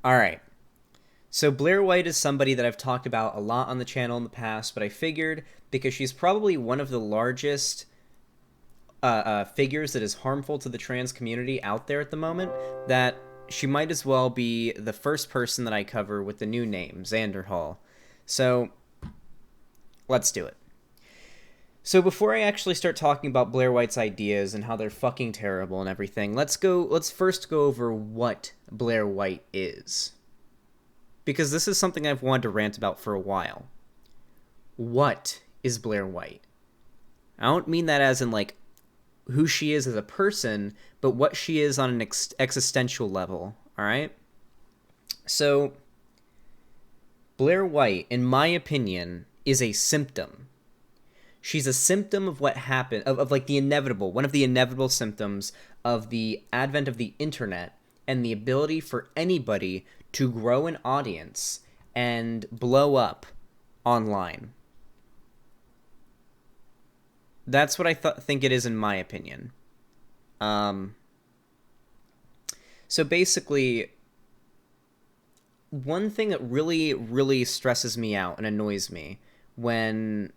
All right. So Blaire White is somebody that I've talked about a lot on the channel in the past, but I figured because she's probably one of the largest figures that is harmful to the trans community out there at the moment, that she might as well be the first person that I cover with the new name, Xander Hall. So let's do it. So before I actually start talking about Blaire White's ideas and how they're fucking terrible and everything, let's first go over what Blaire White is. Because this is something I've wanted to rant about for a while. What is Blaire White? I don't mean that as in like who she is as a person, but what she is on an existential level, all right? So Blaire White, in my opinion, is a symptom. She's a symptom of what happened, of like the inevitable, one of the inevitable symptoms of the advent of the internet and the ability for anybody to grow an audience and blow up online. That's what I think it is in my opinion. So basically, one thing that really, really stresses me out and annoys me when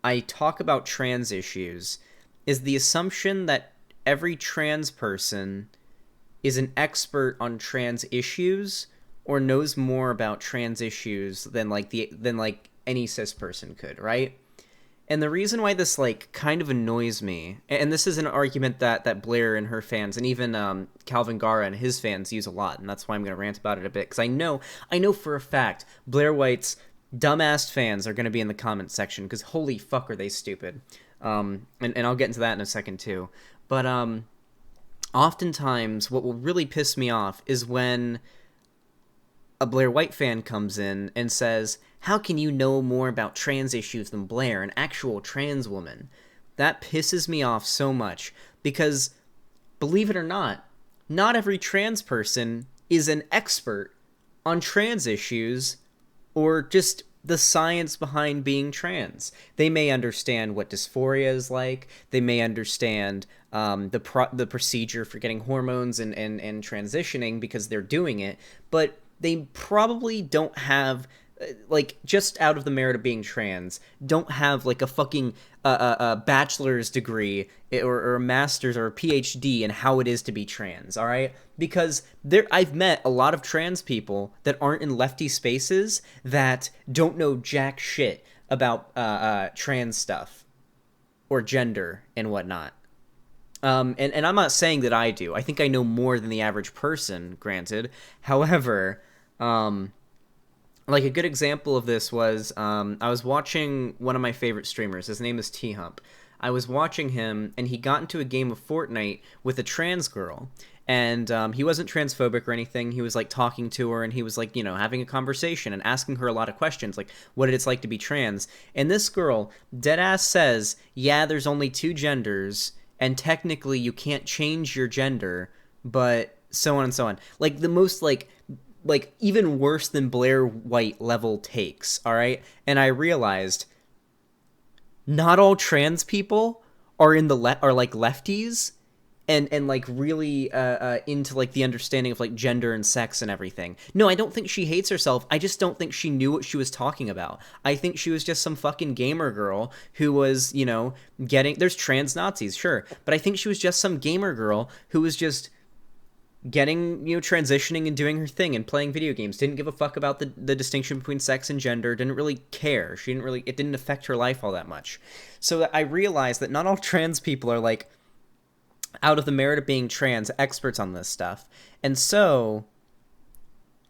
I talk about trans issues is the assumption that every trans person is an expert on trans issues or knows more about trans issues than any cis person could, right? And the reason why this like kind of annoys me, and this is an argument that Blaire and her fans, and even Calvin Gara and his fans use a lot, and that's why I'm going to rant about it a bit, because I know for a fact Blaire White's dumbass fans are going to be in the comment section, because holy fuck are they stupid. And I'll get into that in a second too. But oftentimes what will really piss me off is when a Blaire White fan comes in and says, how can you know more about trans issues than Blaire, an actual trans woman? That pisses me off so much because, believe it or not every trans person is an expert on trans issues or just the science behind being trans. They may understand what dysphoria is like. They may understand the procedure for getting hormones and transitioning because they're doing it, but they probably don't have, like, just out of the merit of being trans, don't have, like, a fucking bachelor's degree or a master's or a PhD in how it is to be trans, all right? Because I've met a lot of trans people that aren't in lefty spaces that don't know jack shit about trans stuff or gender and whatnot. And I'm not saying that I do. I think I know more than the average person, granted. However, like a good example of this was I was watching one of my favorite streamers. His name is T-Hump. I was watching him, and he got into a game of Fortnite with a trans girl. And he wasn't transphobic or anything. He was, like, talking to her, and he was, like, you know, having a conversation and asking her a lot of questions, like, what it's like to be trans. And this girl, deadass says, yeah, there's only two genders, and technically you can't change your gender, but so on and so on. Like, the most, like even worse than Blaire White level takes, all right? And I realized not all trans people are in the are like lefties and like really into like the understanding of like gender and sex and everything. No, I don't think she hates herself. I just don't think she knew what she was talking about. I think she was just some fucking gamer girl who was, you know, there's trans Nazis, sure, but I think she was just some gamer girl who was just getting, you know, transitioning and doing her thing and playing video games, didn't give a fuck about the distinction between sex and gender, didn't really care. It didn't affect her life all that much. So I realized that not all trans people are, like, out of the merit of being trans, experts on this stuff. And so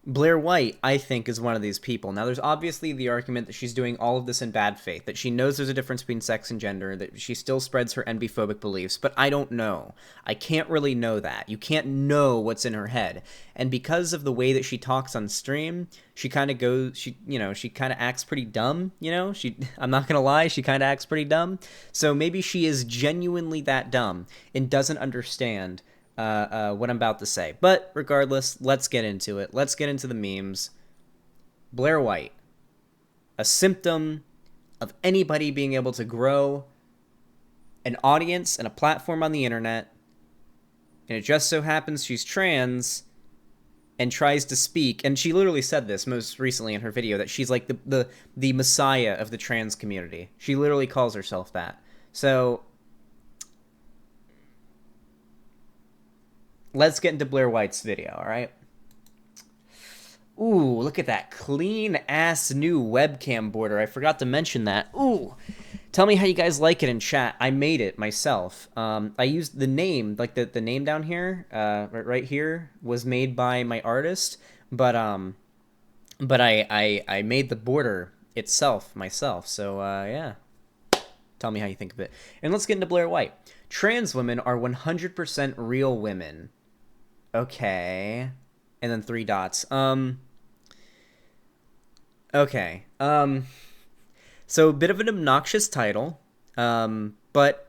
Blaire White, I think, is one of these people. Now, there's obviously the argument that she's doing all of this in bad faith, that she knows there's a difference between sex and gender, that she still spreads her NB-phobic beliefs, but I don't know. I can't really know that. You can't know what's in her head. And because of the way that she talks on stream, she kind of acts pretty dumb, you know? I'm not gonna lie, she kind of acts pretty dumb. So maybe she is genuinely that dumb and doesn't understand what I'm about to say. But regardless, let's get into it. Let's get into the memes. Blaire White, a symptom of anybody being able to grow an audience and a platform on the internet, and it just so happens she's trans, and tries to speak, and she literally said this most recently in her video, that she's like the messiah of the trans community. She literally calls herself that. So let's get into Blaire White's video, all right? Ooh, look at that clean-ass new webcam border. I forgot to mention that. Ooh. Tell me how you guys like it in chat. I made it myself. I used the name, like the name down here, right here, was made by my artist, but I made the border itself myself. So yeah, tell me how you think of it. And let's get into Blaire White. Trans women are 100% real women. Okay, and then 3 dots. Okay. So a bit of an obnoxious title, but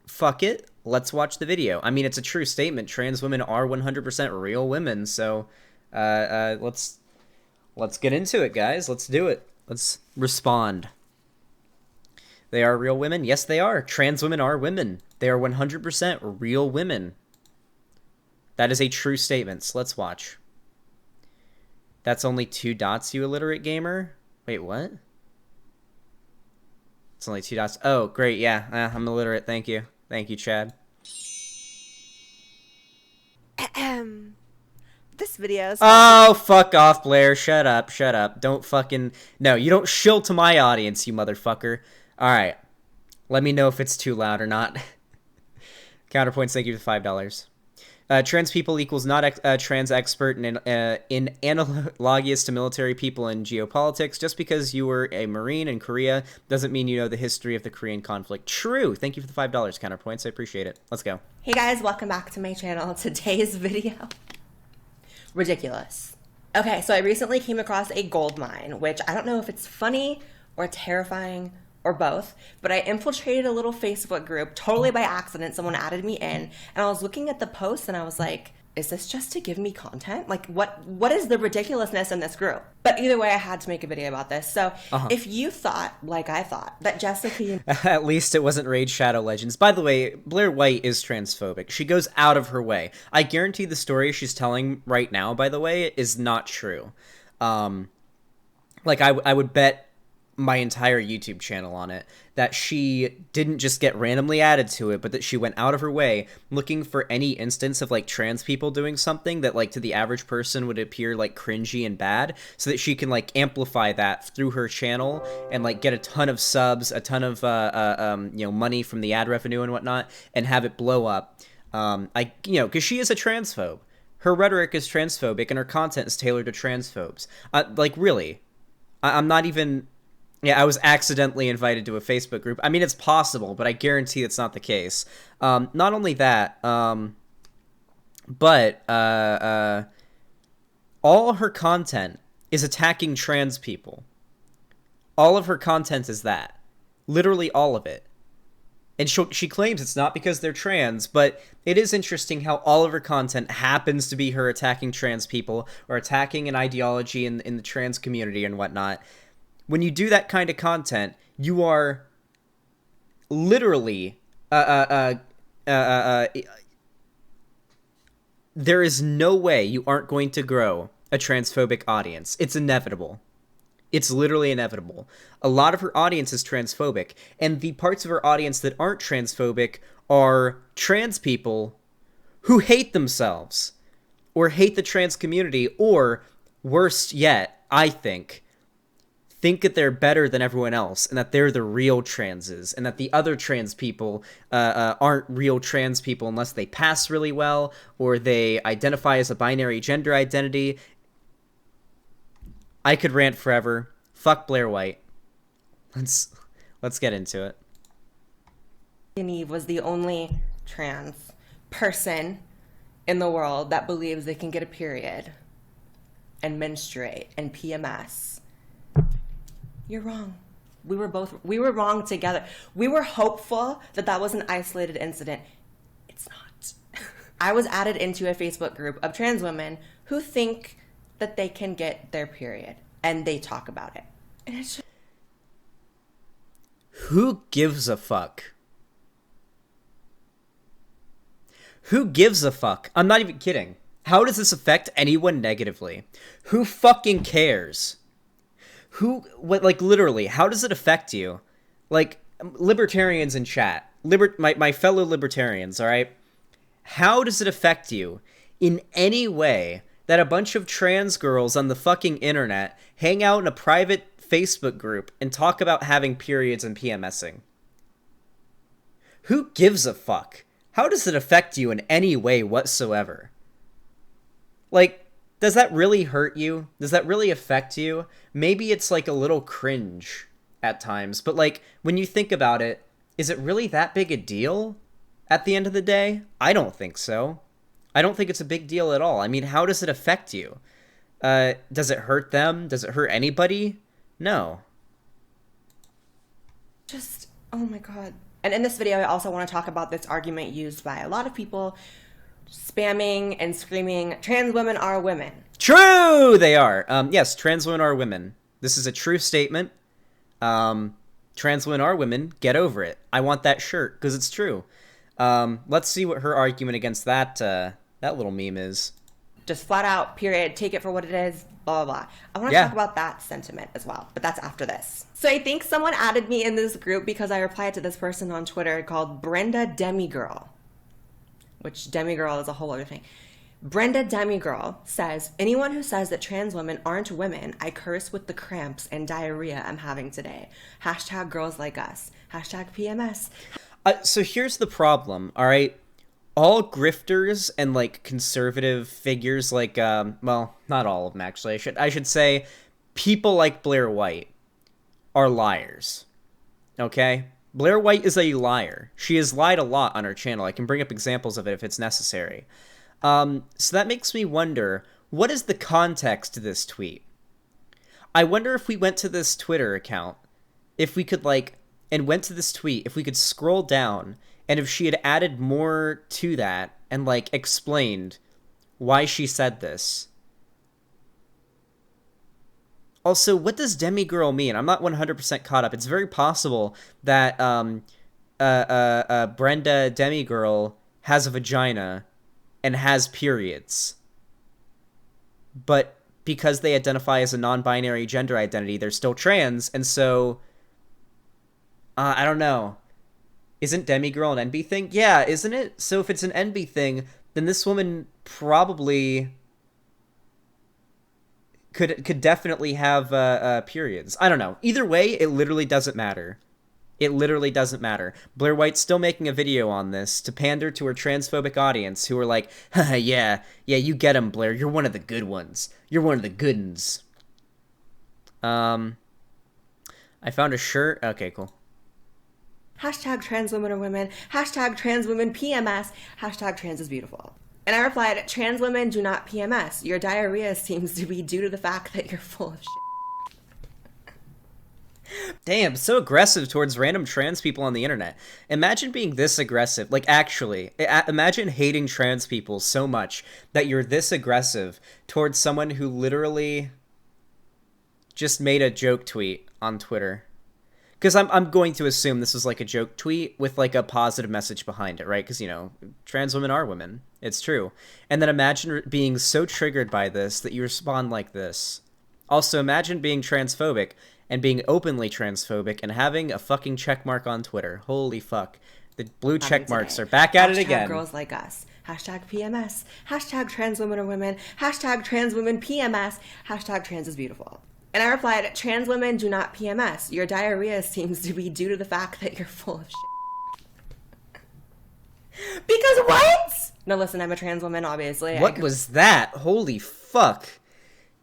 fuck it. Let's watch the video. I mean, it's a true statement. Trans women are 100% real women. So let's get into it, guys. Let's do it. Let's respond. They are real women? Yes, they are. Trans women are women. They are 100% real women. That is a true statement. So let's watch. That's only 2 dots, you illiterate gamer. Wait, what? It's only 2 dots. Oh, great. Yeah, I'm illiterate. Thank you. Thank you, Chad. This video is... Oh, fuck off, Blaire. Shut up. Shut up. Don't fucking... No, you don't shill to my audience, you motherfucker. Alright. Let me know if it's too loud or not. Counterpoints, thank you for $5. Trans people equals not trans expert in analogous to military people in geopolitics. Just because you were a Marine in Korea doesn't mean you know the history of the Korean conflict. True. Thank you for the $5 counterpoints. I appreciate it. Let's go. Hey guys, welcome back to my channel. Today's video. Ridiculous. Okay, so I recently came across a gold mine, which I don't know if it's funny or terrifying or both, but I infiltrated a little Facebook group totally by accident. Someone added me in, and I was looking at the posts, and I was like, is this just to give me content? Like, what is the ridiculousness in this group? But either way, I had to make a video about this. So if you thought, like I thought, that Jessica... At least it wasn't Raid Shadow Legends. By the way, Blaire White is transphobic. She goes out of her way. I guarantee the story she's telling right now, by the way, is not true. Like, I would bet my entire YouTube channel on it, that she didn't just get randomly added to it, but that she went out of her way looking for any instance of, like, trans people doing something that, like, to the average person would appear, like, cringy and bad, so that she can, like, amplify that through her channel and, like, get a ton of subs, a ton of, you know, money from the ad revenue and whatnot, and have it blow up. You know, because she is a transphobe. Her rhetoric is transphobic, and her content is tailored to transphobes. Like, really. I'm not even... Yeah, I was accidentally invited to a Facebook group. I mean, it's possible, but I guarantee it's not the case. Not only that, but all her content is attacking trans people. All of her content is that. Literally all of it. And she claims it's not because they're trans, but it is interesting how all of her content happens to be her attacking trans people or attacking an ideology in the trans community and whatnot. When you do that kind of content, you are literally there is no way you aren't going to grow a transphobic audience. It's inevitable. It's literally inevitable. A lot of her audience is transphobic, and the parts of her audience that aren't transphobic are trans people who hate themselves or hate the trans community, or worse yet, I think that they're better than everyone else and that they're the real transes and that the other trans people aren't real trans people unless they pass really well or they identify as a binary gender identity. I could rant forever. Fuck Blaire White. Let's get into it. Eve was the only trans person in the world that believes they can get a period and menstruate and PMS. You're wrong. We were wrong together. We were hopeful that that was an isolated incident. It's not. I was added into a Facebook group of trans women who think that they can get their period, and they talk about it. And it's just... Who gives a fuck? Who gives a fuck? I'm not even kidding. How does this affect anyone negatively? Who fucking cares? What, like, literally, how does it affect you? Like, libertarians in chat, my fellow libertarians, all right? How does it affect you in any way that a bunch of trans girls on the fucking internet hang out in a private Facebook group and talk about having periods and PMSing? Who gives a fuck? How does it affect you in any way whatsoever? Like, does that really hurt you? Does that really affect you? Maybe it's like a little cringe at times, but like, when you think about it, is it really that big a deal at the end of the day? I don't think so. I don't think it's a big deal at all. I mean, how does it affect you? Does it hurt them? Does it hurt anybody? No. Just, oh my God. And in this video, I also want to talk about this argument used by a lot of people spamming and screaming, trans women are women. True, they are. Yes, trans women are women. This is a true statement. Trans women are women. Get over it. I want that shirt because it's true. Let's see what her argument against that little meme is. Just flat out, period. Take it for what it is. Blah, blah, blah. I want to talk about that sentiment as well, but that's after this. So I think someone added me in this group because I replied to this person on Twitter called Brenda Demigirl, which Demigirl is a whole other thing. Brenda Demigirl says, anyone who says that trans women aren't women, I curse with the cramps and diarrhea I'm having today. Hashtag girls like us. Hashtag PMS. So here's the problem, all right? All grifters and, like, conservative figures, like, well, not all of them, actually. I should say people like Blaire White are liars, okay? Blaire White is a liar. She has lied a lot on her channel. I can bring up examples of it if it's necessary. So that makes me wonder, what is the context to this tweet? I wonder if we went to this Twitter account, if we could, like, and went to this tweet, if we could scroll down, and if she had added more to that and, like, explained why she said this. Also, what does demigirl mean? I'm not 100% caught up. It's very possible that Brenda Demigirl has a vagina and has periods. But because they identify as a non-binary gender identity, they're still trans, and so... I don't know. Isn't demigirl an NB thing? Yeah, isn't it? So if it's an NB thing, then this woman probably could definitely have periods. I don't know. Either way, it literally doesn't matter. It literally doesn't matter. Blaire White's still making a video on this to pander to her transphobic audience who are like, haha, yeah, you get him, Blaire. You're one of the good ones. You're one of the good uns. I found a shirt. Okay, cool. Hashtag trans women are women. Hashtag trans women PMS. Hashtag trans is beautiful. And I replied, trans women do not PMS. Your diarrhea seems to be due to the fact that you're full of shit. Damn, so aggressive towards random trans people on the internet. Imagine being this aggressive. Like, actually, imagine hating trans people so much that you're this aggressive towards someone who literally just made a joke tweet on Twitter. Because I'm going to assume this was like a joke tweet with like a positive message behind it, right? Because, you know, trans women are women. It's true. And then imagine being so triggered by this that you respond like this. Also, imagine being transphobic and being openly transphobic and having a fucking check mark on Twitter. Holy fuck. The blue check marks are back at it again. Hashtag girls like us. Hashtag PMS. Hashtag trans women are women. Hashtag trans women PMS. Hashtag trans is beautiful. And I replied, trans women do not PMS. Your diarrhea seems to be due to the fact that you're full of shit. Because what? No, listen, I'm a trans woman, obviously. What was that? Holy fuck.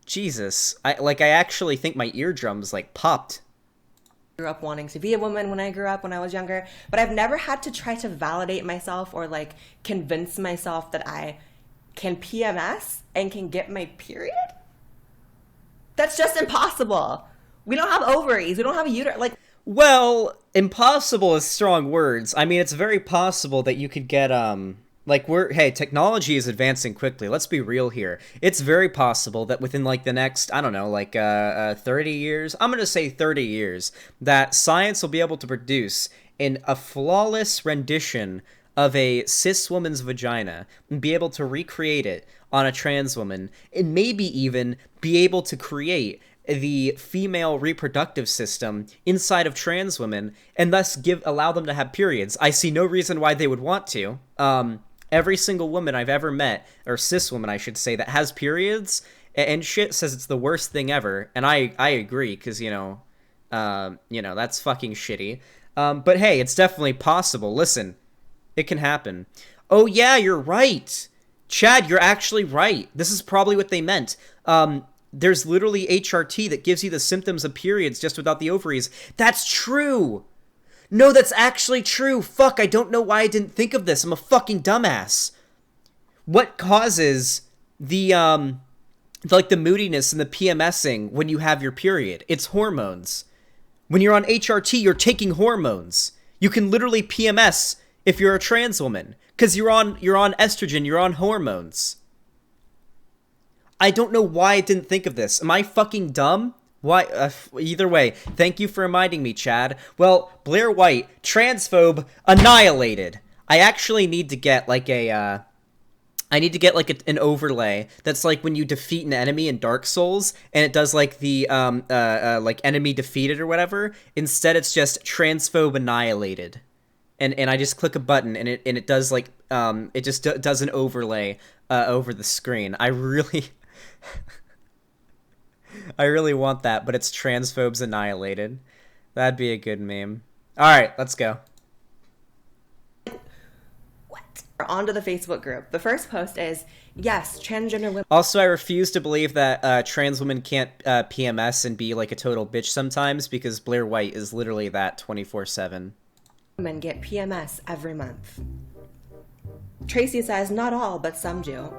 Jesus. I actually think my eardrums, like, popped. I grew up wanting to be a woman when I was younger, but I've never had to try to validate myself or, like, convince myself that I can PMS and can get my period. That's just impossible. We don't have ovaries. We don't have a uterus. Like, well, impossible is strong words. I mean, it's very possible that you could get, hey, technology is advancing quickly. Let's be real here. It's very possible that within, like, the next, I don't know, 30 years, I'm going to say 30 years, that science will be able to produce a flawless rendition of a cis woman's vagina and be able to recreate it on a trans woman, and maybe even be able to create the female reproductive system inside of trans women and thus allow them to have periods. I see no reason why they would want to. Every single woman I've ever met, or cis woman I should say, that has periods and shit says it's the worst thing ever, and I agree, because that's fucking shitty. But hey, it's definitely possible. Listen, it can happen. Oh yeah, you're right, Chad. You're actually right. This is probably what they meant. There's literally HRT that gives you the symptoms of periods just without the ovaries. That's true. No, that's actually true. Fuck, I don't know why I didn't think of this. I'm a fucking dumbass. What causes the moodiness and the PMSing when you have your period? It's hormones. When you're on HRT, you're taking hormones. You can literally PMS if you're a trans woman, because you're on estrogen, you're on hormones. I don't know why I didn't think of this. Am I fucking dumb? Why? Either way, thank you for reminding me, Chad. Well, Blaire White, transphobe, annihilated. I actually need to get an overlay that's like when you defeat an enemy in Dark Souls, and it does like the enemy defeated or whatever. Instead, it's just transphobe annihilated, and I just click a button and it does like it just does an overlay over the screen. I really want that, but it's transphobes annihilated. That'd be a good meme. All right, let's go. Onto the Facebook group. The first post is, yes, transgender women. Also, I refuse to believe that trans women can't PMS and be like a total bitch sometimes, because Blaire White is literally that 24/7. Women get PMS every month. Tracy says, not all, but some do.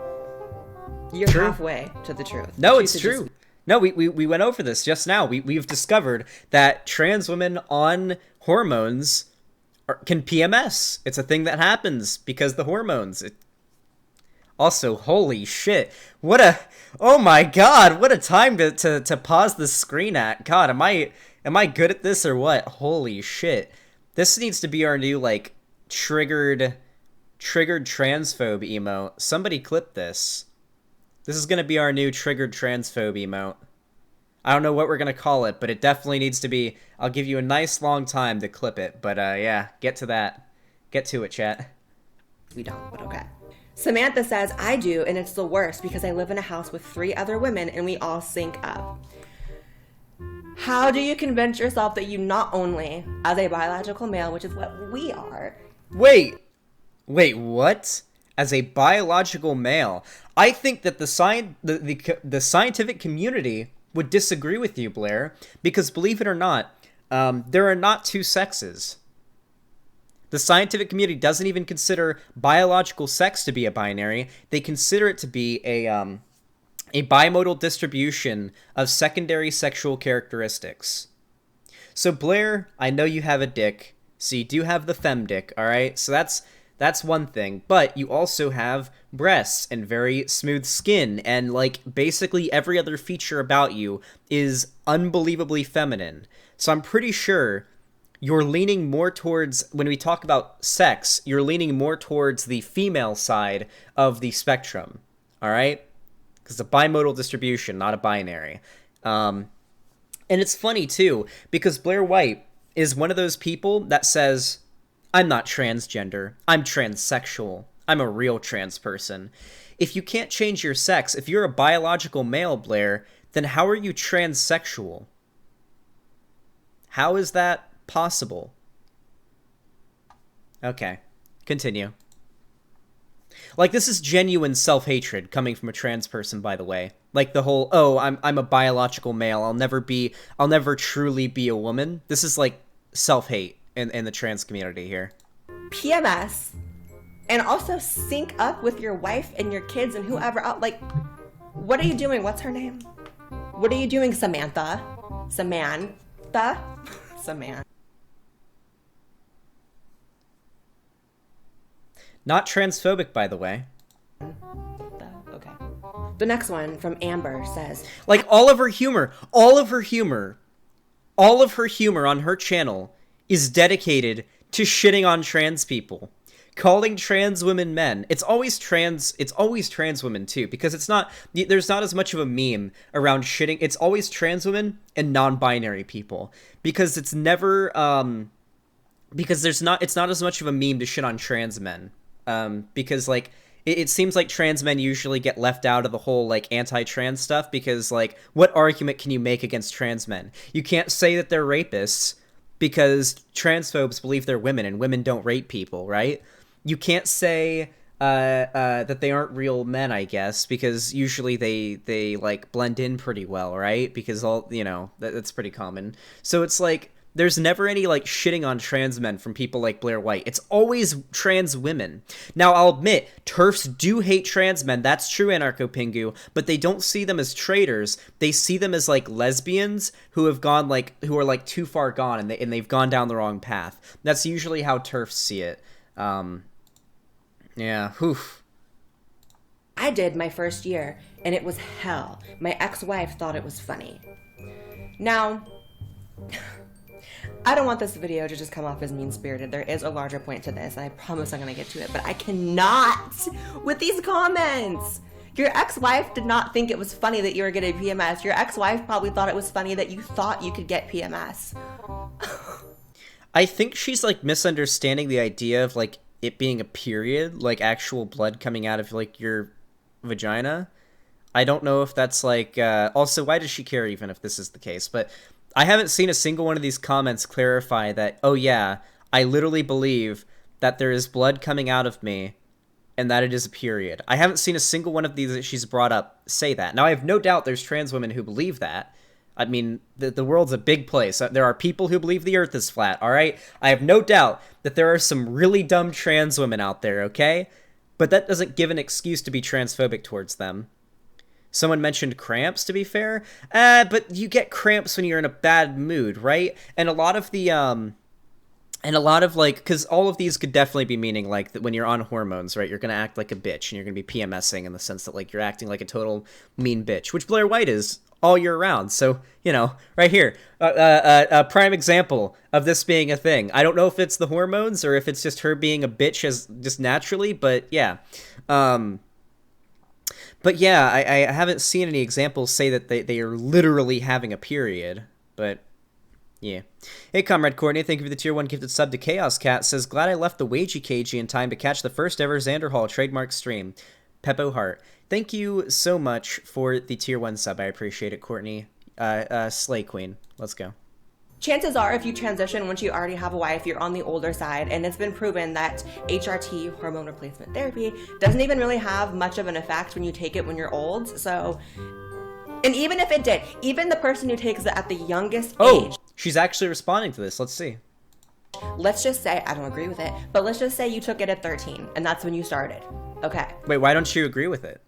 You're true. Halfway to the truth. No, it's true. No, we went over this just now. We've discovered that trans women on hormones can PMS. It's a thing that happens because the hormones. Also, holy shit. Oh my god, what a time to pause the screen at. God, am I good at this or what? Holy shit. This needs to be our new, like, triggered transphobe emote. Somebody clip this. This is gonna be our new triggered transphobe emote. I don't know what we're gonna call it, but it definitely needs to be. I'll give you a nice long time to clip it, but yeah, get to that. Get to it, chat. We don't, but okay. Samantha says, I do, and it's the worst because I live in a house with 3 other women and we all sync up. How do you convince yourself that you not only, as a biological male, which is what we are... Wait, what? As a biological male? I think that the scientific community would disagree with you, Blaire, because believe it or not, there are not 2 sexes. The scientific community doesn't even consider biological sex to be a binary. They consider it to be a bimodal distribution of secondary sexual characteristics. So Blaire, I know you have a dick, so you do have the femdick, alright? So that's one thing, but you also have breasts and very smooth skin, and like basically every other feature about you is unbelievably feminine. So I'm pretty sure you're leaning more towards, when we talk about sex, you're leaning more towards the female side of the spectrum, alright? Because it's a bimodal distribution, not a binary. And it's funny too, because Blaire White is one of those people that says, I'm not transgender, I'm transsexual, I'm a real trans person. If you can't change your sex, if you're a biological male, Blaire, then how are you transsexual? How is that possible? Okay, continue. Like, this is genuine self-hatred coming from a trans person, by the way. Like the whole, oh, I'm a biological male, I'll never truly be a woman. This is like self-hate in the trans community here. PMS, and also sync up with your wife and your kids and whoever else. Like, what are you doing? What's her name? What are you doing, Samantha? Samantha? Not transphobic, by the way. Okay. The next one from Amber says, like, all of her humor on her channel is dedicated to shitting on trans people. calling trans women men. It's always trans women too, because there's not as much of a meme around shitting. It's always trans women and non-binary people, because it's never because it's not as much of a meme to shit on trans men. Because like it seems like trans men usually get left out of the whole like anti-trans stuff, because like what argument can you make against trans men? You can't say that they're rapists, because transphobes believe they're women and women don't rape people, right? You can't say that they aren't real men, I guess, because usually they like blend in pretty well, right? Because that's pretty common. So it's like there's never any like shitting on trans men from people like Blaire White. It's always trans women. Now, I'll admit, TERFs do hate trans men. That's true, Anarcho Pingu, but they don't see them as traitors. They see them as like lesbians who are like too far gone, and they've gone down the wrong path. That's usually how TERFs see it. Yeah, oof. I did my first year, and it was hell. My ex-wife thought it was funny. Now, I don't want this video to just come off as mean-spirited. There is a larger point to this, and I promise I'm going to get to it, but I cannot with these comments. Your ex-wife did not think it was funny that you were getting PMS. Your ex-wife probably thought it was funny that you thought you could get PMS. I think she's like misunderstanding the idea of like it being a period, like actual blood coming out of like your vagina. I don't know if that's like also, why does she care even if this is the case? But I haven't seen a single one of these comments clarify that, oh yeah, I literally believe that there is blood coming out of me and that it is a period. I haven't seen a single one of these that she's brought up say that. Now, I have no doubt there's trans women who believe that. I mean, the world's a big place. There are people who believe the earth is flat, all right? I have no doubt that there are some really dumb trans women out there, okay? But that doesn't give an excuse to be transphobic towards them. Someone mentioned cramps, to be fair. But you get cramps when you're in a bad mood, right? And a lot of like, because all of these could definitely be meaning like that when you're on hormones, right? You're going to act like a bitch, and you're going to be PMSing in the sense that like you're acting like a total mean bitch, which Blaire White is all year round. So, right here, a prime example of this being a thing. I don't know if it's the hormones or if it's just her being a bitch as just naturally, but yeah. But yeah, I haven't seen any examples say that they are literally having a period, but yeah. Hey, Comrade Courtney, thank you for the tier 1 gifted sub to Chaos Cat. Says, glad I left the Wagey Cagey in time to catch the first ever Xander Hall trademark stream. Peppo Hart. Thank you so much for the tier 1 sub. I appreciate it, Courtney. Slay Queen. Let's go. Chances are, if you transition once you already have a wife, you're on the older side, and it's been proven that HRT, hormone replacement therapy, doesn't even really have much of an effect when you take it when you're old. So, and even if it did, even the person who takes it at the youngest age. She's actually responding to this. Let's see. Let's just say, I don't agree with it, but let's just say you took it at 13, and that's when you started. Okay. Wait, why don't you agree with it?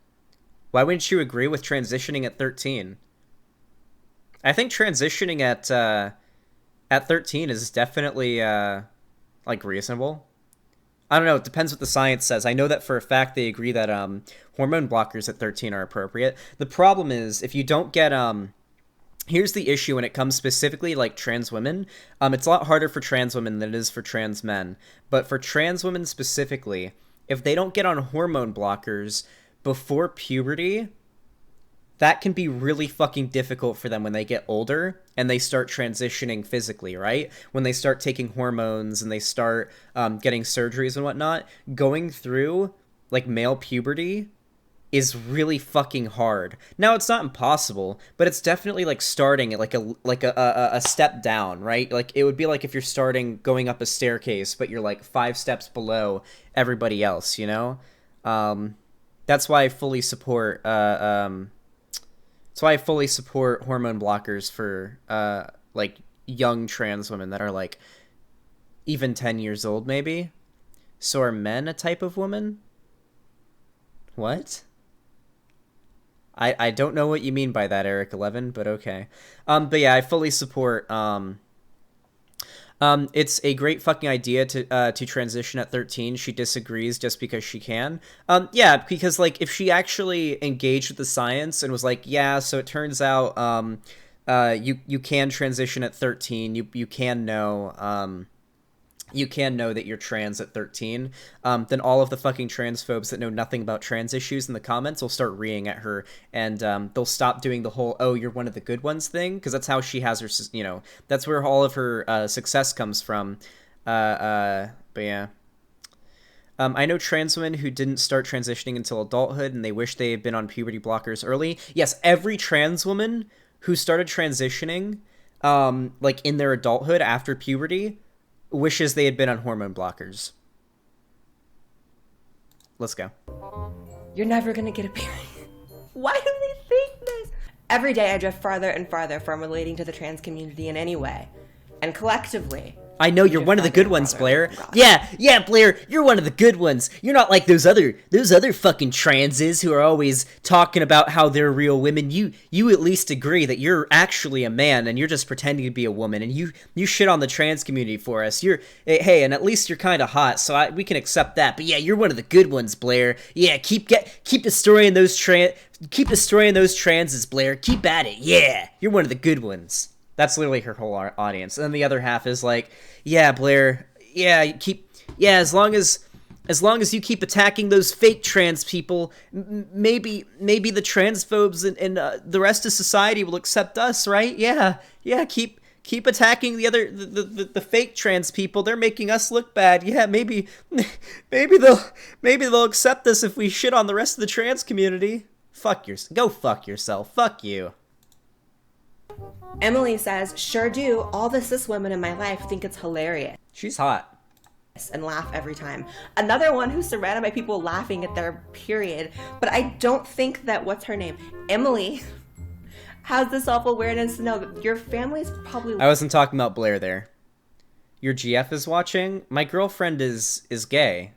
Why wouldn't you agree with transitioning at 13? I think transitioning at 13 is definitely, like, reasonable. I don't know, it depends what the science says. I know that for a fact they agree that, hormone blockers at 13 are appropriate. The problem is, if you don't get, here's the issue when it comes specifically, like, trans women. It's a lot harder for trans women than it is for trans men. But for trans women specifically, if they don't get on hormone blockers before puberty, that can be really fucking difficult for them when they get older and they start transitioning physically, right? When they start taking hormones and they start getting surgeries and whatnot, going through, like, male puberty is really fucking hard. Now, it's not impossible, but it's definitely, like, starting at, like a step down, right? Like, it would be like if you're starting going up a staircase, but you're, like, 5 steps below everybody else, you know? That's why I fully support, hormone blockers for, like, young trans women that are, like, even 10 years old, maybe? So are men a type of woman? What? I don't know what you mean by that, Eric11, but okay. But yeah, I fully support, it's a great fucking idea to transition at 13. She disagrees just because she can. Yeah, because, like, if she actually engaged with the science and was like, yeah, so it turns out, you can transition at 13. You can know, you can know that you're trans at 13, then all of the fucking transphobes that know nothing about trans issues in the comments will start reeing at her, and they'll stop doing the whole, oh, you're one of the good ones thing, because that's how she has her, that's where all of her success comes from. But yeah. I know trans women who didn't start transitioning until adulthood, and they wish they had been on puberty blockers early. Yes, every trans woman who started transitioning, like in their adulthood after puberty, wishes they had been on hormone blockers. Let's go. You're never gonna get a period. Why do they think this? Every day I drift farther and farther from relating to the trans community in any way. And collectively, I know you're one of the good ones, Blaire. Yeah, Blaire, you're one of the good ones. You're not like those other fucking transes who are always talking about how they're real women. You at least agree that you're actually a man and you're just pretending to be a woman, and you shit on the trans community for us. Hey, and at least you're kind of hot, so we can accept that. But yeah, you're one of the good ones, Blaire. Yeah, keep destroying those transes, Blaire. Keep at it. Yeah, you're one of the good ones. That's literally her whole audience. And then the other half is like, yeah, Blaire, as long as you keep attacking those fake trans people, maybe the transphobes and the rest of society will accept us, right? Yeah, keep attacking the fake trans people. They're making us look bad. Yeah, maybe they'll accept us if we shit on the rest of the trans community. Go fuck yourself. Fuck you. Emily says, sure do. All the cis women in my life think it's hilarious. She's hot. And laugh every time. Another one who's surrounded by people laughing at their period. But I don't think that, what's her name? Emily has the self-awareness to know that your family's probably... I wasn't talking about Blaire there. Your GF is watching? My girlfriend is gay.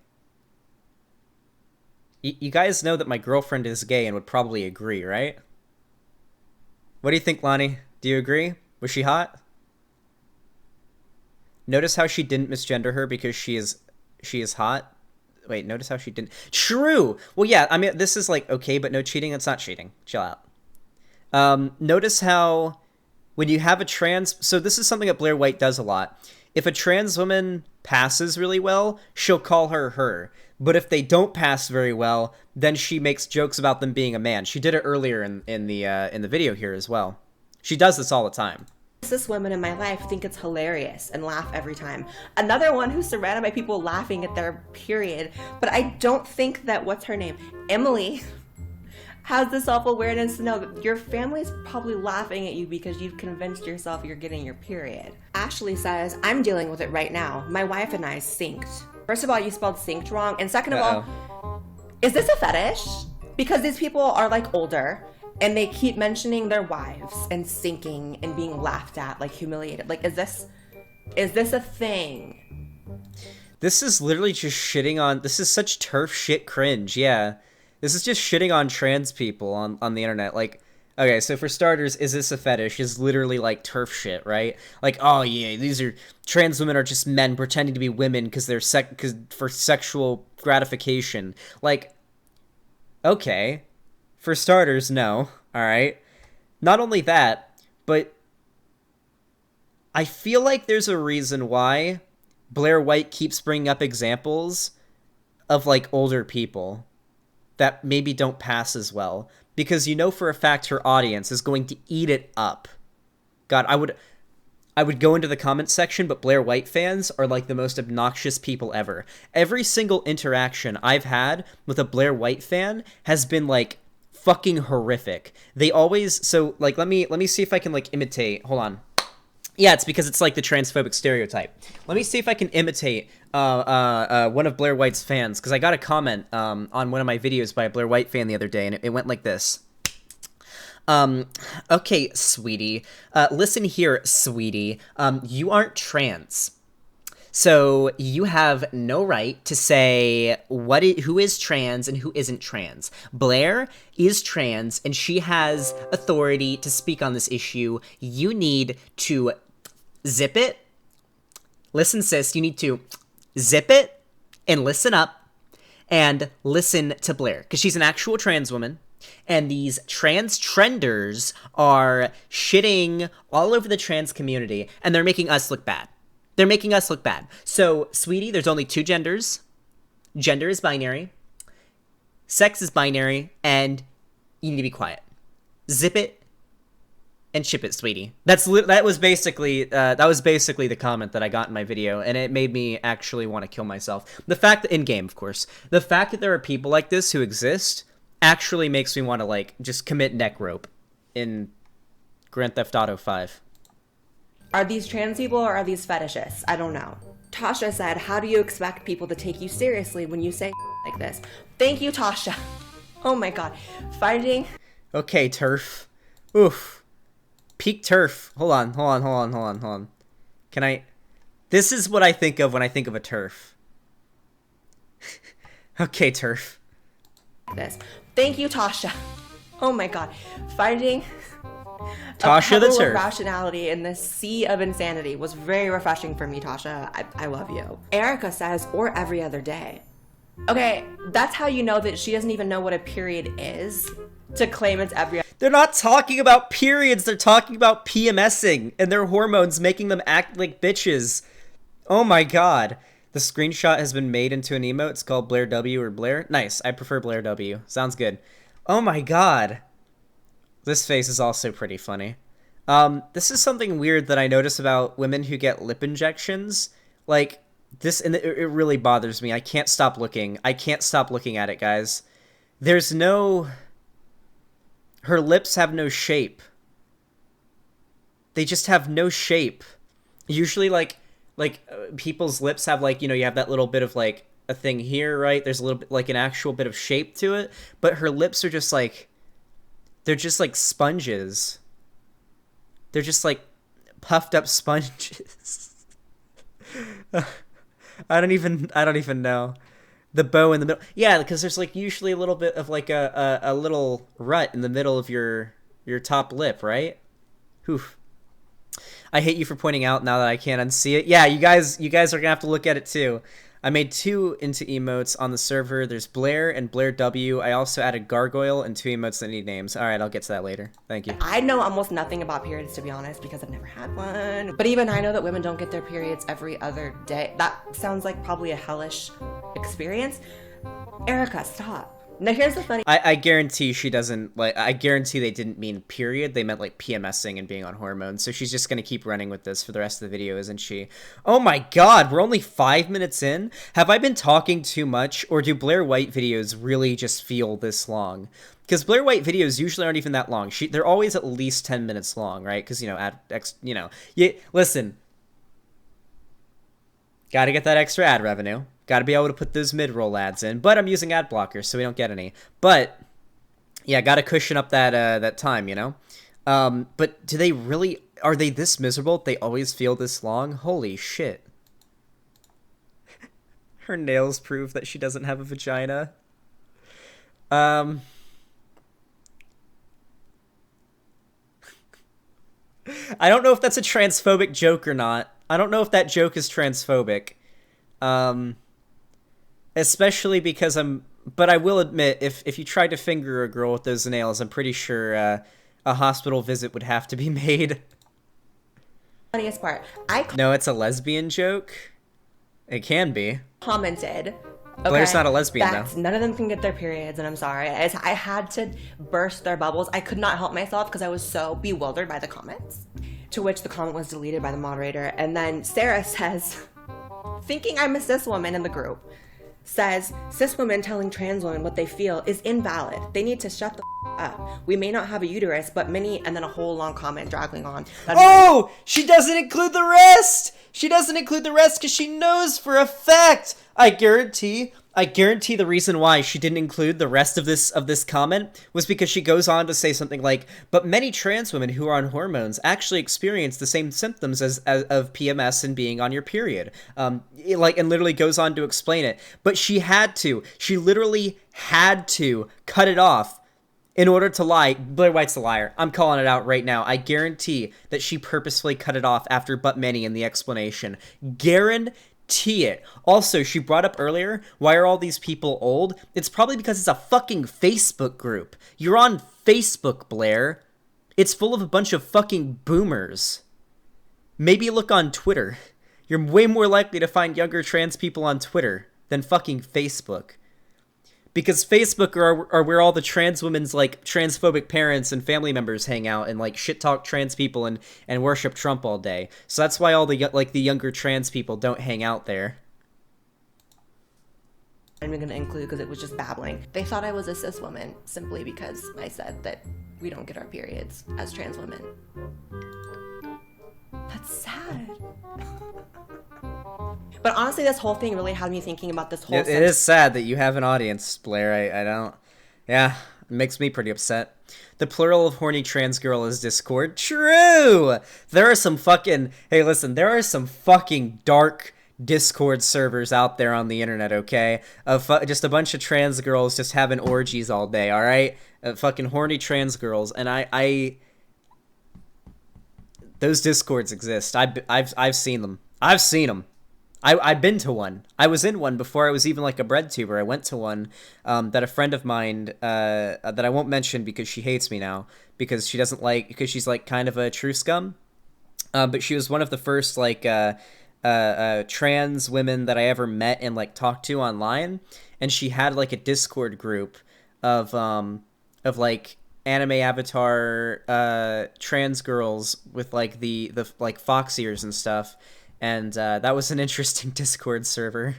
You guys know that my girlfriend is gay and would probably agree, right? What do you think, Lonnie? Do you agree? Was she hot? Notice how she didn't misgender her because she is hot? Wait, notice how she didn't... True! Well, yeah, I mean, this is like, okay, but no cheating. It's not cheating. Chill out. Notice how when you have a trans... So this is something that Blaire White does a lot. If a trans woman passes really well, she'll call her her. But if they don't pass very well, then she makes jokes about them being a man. She did it earlier in the video here as well. She does this all the time. Cis women in my life think it's hilarious and laugh every time. Another one who's surrounded by people laughing at their period. But I don't think that, what's her name? Emily has the self-awareness to know that your family's probably laughing at you because you've convinced yourself you're getting your period. Ashley says, I'm dealing with it right now. My wife and I synced. First of all, you spelled synced wrong. And second of all, is this a fetish? Because these people are like older and they keep mentioning their wives and syncing and being laughed at, like humiliated. Like, is this a thing? This is literally just shitting on... This is such turf shit cringe, yeah. This is just shitting on trans people on the internet. Like, okay, so for starters, is this a fetish? Is literally like turf shit, right? Like, oh yeah, trans women are just men pretending to be women because they're for sexual gratification. Like, okay. For starters, no. All right. Not only that, but I feel like there's a reason why Blaire White keeps bringing up examples of like older people that maybe don't pass as well, because you know for a fact her audience is going to eat it up. God, I would go into the comments section, but Blaire White fans are like the most obnoxious people ever. Every single interaction I've had with a Blaire White fan has been like fucking horrific. They always... So, like, let me see if I can, like, imitate... Hold on. Yeah, it's because it's, like, the transphobic stereotype. Let me see if I can imitate one of Blaire White's fans, because I got a comment on one of my videos by a Blaire White fan the other day, and it went like this. Okay, sweetie. Listen here, sweetie. You aren't trans. So you have no right to say who is trans and who isn't trans. Blaire is trans, and she has authority to speak on this issue. You need to zip it. Listen, sis, you need to zip it and listen up and listen to Blaire, because she's an actual trans woman. And these trans trenders are shitting all over the trans community, and they're making us look bad. They're making us look bad. So, sweetie, there's only 2 genders. Gender is binary. Sex is binary. And you need to be quiet. Zip it and ship it, sweetie. That was basically the comment that I got in my video, and it made me actually want to kill myself. The fact that, in game, of course, the fact that there are people like this who exist actually makes me want to, like, just commit neck rope in Grand Theft Auto 5. Are these trans people or are these fetishists? I don't know. Tasha said, how do you expect people to take you seriously when you say like this? Thank you, Tasha. Oh my god. Finding... Okay, turf. Oof. Peak turf. Hold on. Can I... This is what I think of when I think of a turf. Okay, turf. This. Thank you, Tasha. Oh my god. Finding... Tasha the turf. Rationality in this sea of insanity was very refreshing for me, Tasha. I love you. Erica says, or every other day. Okay, that's how you know that she doesn't even know what a period is to claim it's every... They're not talking about periods. They're talking about PMSing and their hormones making them act like bitches. Oh my god. The screenshot has been made into an emote. It's called Blaire W or Blaire. Nice. I prefer Blaire W. Sounds good. Oh my god. This face is also pretty funny. This is something weird that I notice about women who get lip injections. Like, this, and it really bothers me. I can't stop looking. I can't stop looking at it, guys. There's no... Her lips have no shape. They just have no shape. Usually, like people's lips have, like, you know, you have that little bit of, like, a thing here, right? There's a little bit, like, an actual bit of shape to it. But her lips are just, like... They're just like sponges. They're just like puffed up sponges. I don't even know. The bow in the middle. Yeah, because there's like usually a little bit of like a little rut in the middle of your top lip, right? Oof. I hate you for pointing out now that I can't unsee it. Yeah, you guys are gonna have to look at it too. I made 2 into emotes on the server. There's Blaire and Blaire W. I also added Gargoyle and 2 emotes that need names. All right, I'll get to that later. Thank you. I know almost nothing about periods, to be honest, because I've never had one. But even I know that women don't get their periods every other day. That sounds like probably a hellish experience. Erica, stop. Now here's the funny... I guarantee she doesn't, like, I guarantee they didn't mean period. They meant, like, PMSing and being on hormones. So she's just going to keep running with this for the rest of the video, isn't she? Oh my god, we're only 5 minutes in? Have I been talking too much, or do Blaire White videos really just feel this long? Because Blaire White videos usually aren't even that long. They're always at least 10 minutes long, right? Because, you know, listen. Gotta get that extra ad revenue. Got to be able to put those mid-roll ads in, but I'm using ad blockers, so we don't get any. But yeah, got to cushion up that time, you know. But do they really? Are they this miserable? They always feel this long. Holy shit! Her nails prove that she doesn't have a vagina. I don't know if that's a transphobic joke or not. I don't know if that joke is transphobic. Especially because but I will admit, if you tried to finger a girl with those nails, I'm pretty sure a hospital visit would have to be made. Funniest part, No, it's a lesbian joke. It can be. Commented. Blaire's not a lesbian, though. None of them can get their periods, and I'm sorry. I had to burst their bubbles. I could not help myself because I was so bewildered by the comments. To which the comment was deleted by the moderator. And then Sarah says, thinking I'm a cis woman in the group, says, cis women telling trans women what they feel is invalid. They need to shut the up. We may not have a uterus, but many, and then a whole long comment dragging on. Oh, she doesn't include the rest. She doesn't include the rest because she knows for a fact. I guarantee the reason why she didn't include the rest of this comment was because she goes on to say something like, but many trans women who are on hormones actually experience the same symptoms as of PMS and being on your period. And literally goes on to explain it. But she literally had to cut it off in order to lie. Blaire White's a liar. I'm calling it out right now. I guarantee that she purposefully cut it off after but many in the explanation. Guarantee it. Also, she brought up earlier, why are all these people old? It's probably because it's a fucking Facebook group. You're on Facebook, Blaire. It's full of a bunch of fucking boomers. Maybe look on Twitter. You're way more likely to find younger trans people on Twitter than fucking Facebook. Because Facebook are where all the trans women's, like, transphobic parents and family members hang out and, like, shit-talk trans people and worship Trump all day. So that's why all the, like, the younger trans people don't hang out there. I'm going to include because it was just babbling. They thought I was a cis woman simply because I said that we don't get our periods as trans women. That's sad. But honestly, this whole thing really had me thinking about this whole... It is sad that you have an audience, Blaire. I don't... Yeah, it makes me pretty upset. The plural of horny trans girl is Discord. True! There are some fucking... Hey, listen, there are some fucking dark Discord servers out there on the internet, okay? Just a bunch of trans girls just having orgies all day, alright? Fucking horny trans girls. And I... Those Discords exist. I've seen them. I've seen them. I've been to one. I was in one before I was even like a Breadtuber. I went to one that a friend of mine that I won't mention because she hates me now because she doesn't like because she's like kind of a true scum. But she was one of the first like trans women that I ever met and like talked to online, and she had like a Discord group of like anime avatar trans girls with like the like fox ears and stuff. And that was an interesting Discord server.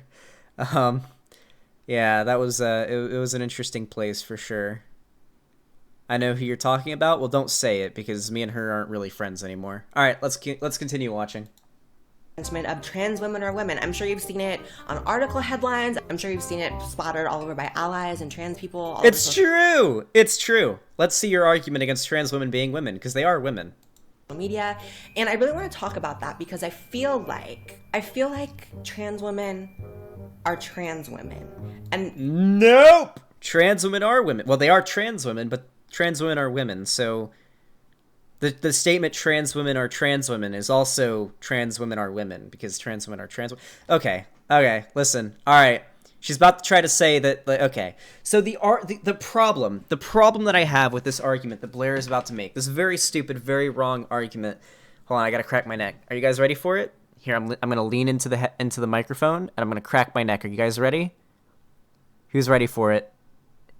Yeah, that was it was an interesting place for sure. I know who you're talking about. Well, don't say it because me and her aren't really friends anymore. All right, let's continue watching. Of trans women are women. I'm sure you've seen it on article headlines. I'm sure you've seen it splattered all over by allies and trans people. It's true. It's true. Let's see your argument against trans women being women because they are women. Media, and I really want to talk about that because I feel like trans women are trans women, and nope, trans women are women. Well, they are trans women, but trans women are women. So the statement "trans women are trans women" is also trans women are women because trans women are trans. Okay, listen. All right. She's about to try to say that, like, okay. So the problem that I have with this argument that Blaire is about to make, this very stupid, very wrong argument. Hold on, I gotta crack my neck. Are you guys ready for it? Here, I'm gonna lean into the microphone and I'm gonna crack my neck. Are you guys ready? Who's ready for it?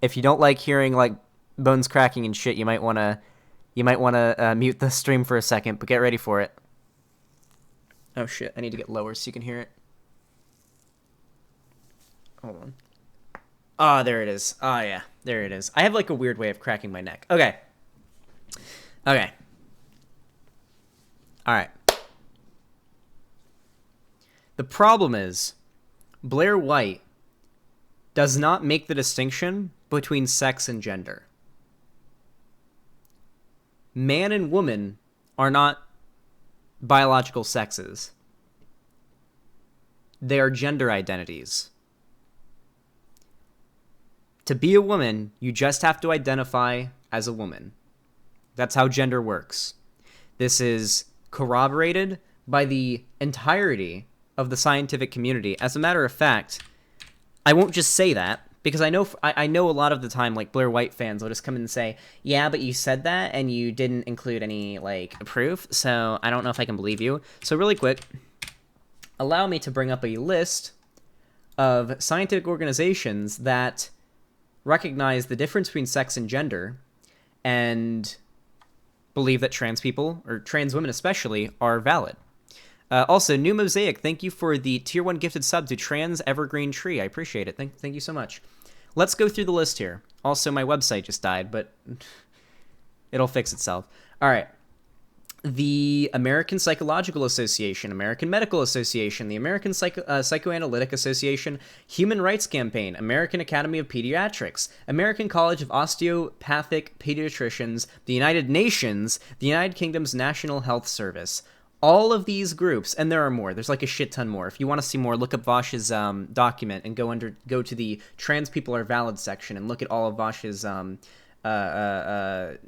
If you don't like hearing like bones cracking and shit, you might wanna mute the stream for a second. But get ready for it. Oh shit! I need to get lower so you can hear it. Hold on. Ah, there it is. Ah, yeah. There it is. I have, like, a weird way of cracking my neck. Okay. Alright. The problem is, Blaire White does not make the distinction between sex and gender. Man and woman are not biological sexes. They are gender identities. To be a woman, you just have to identify as a woman. That's how gender works. This is corroborated by the entirety of the scientific community. As a matter of fact, I won't just say that, because I know a lot of the time, like, Blaire White fans will just come in and say, yeah, but you said that, and you didn't include any, like, proof, so I don't know if I can believe you. So really quick, allow me to bring up a list of scientific organizations that recognize the difference between sex and gender and believe that trans people, or trans women especially, are valid. Also, New Mosaic, thank you for the tier 1 gifted sub to Trans Evergreen Tree. I appreciate it. Thank you so much. Let's go through the list here. Also, my website just died, but it'll fix itself. All right. The American Psychological Association, American Medical Association, the American Psychoanalytic Association, Human Rights Campaign, American Academy of Pediatrics, American College of Osteopathic Pediatricians, the United Nations, the United Kingdom's National Health Service. All of these groups, and there are more. There's like a shit ton more. If you want to see more, look up Vosh's document and go to the Trans People Are Valid section and look at all of Vosh's